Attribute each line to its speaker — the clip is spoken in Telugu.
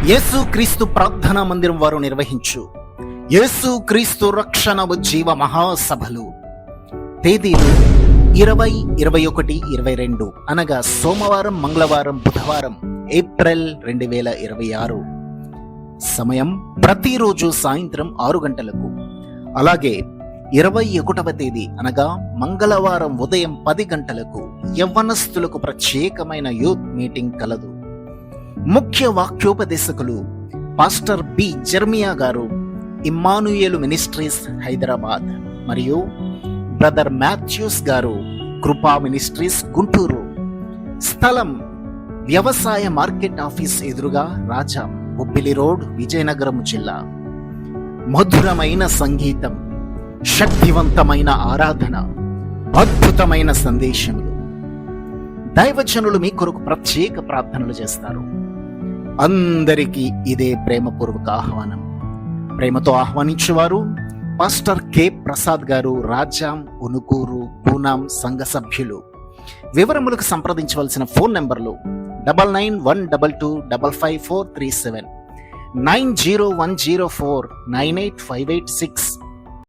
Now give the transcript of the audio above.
Speaker 1: యేసు క్రీస్తు ప్రార్థనా మందిరం వారు నిర్వహించు యేసు క్రీస్తు రక్షణ ఉజ్జీవ మహాసభలు తేదీలు 20, 21, 22 అనగా సోమవారం, మంగళవారం, బుధవారం ఏప్రిల్ 2026. సమయం ప్రతిరోజు సాయంత్రం 6 గంటలకు. అలాగే 21వ తేదీ అనగా మంగళవారం ఉదయం 10 గంటలకు యవ్వనస్తులకు ప్రత్యేకమైన యూత్ మీటింగ్ కలదు. ముఖ్య వాక్యోపదేశకులు పాస్టర్ బి జెర్మియా గారు, ఇమ్మానుయేలు మినిస్ట్రీస్ హైదరాబాద్, మరియు బ్రదర్ మాథ్యూస్ గారు, కృపా మినిస్ట్రీస్ గుంటూరు. స్థలం వ్యవసాయ మార్కెట్ ఆఫీస్ ఎదురుగా, రాజాం, బొబ్బిలి రోడ్, విజయనగరం జిల్లా. మధురమైన సంగీతం, శక్తివంతమైన ఆరాధన, అద్భుతమైన సందేశములు. దైవజనులు మీ కొరకు ప్రత్యేక ప్రార్థనలు చేస్తారు. అందరికీ ఇదే ప్రేమపూర్వక ఆహ్వానం. ప్రేమతో ఆహ్వానించేవారు పాస్టర్ కె ప్రసాద్ గారు, రాజాం, ఉనుకూరు, పూనాం సంఘ సభ్యులు. వివరములకు సంప్రదించవలసిన ఫోన్ నంబర్లు 9912255437, 9010498586.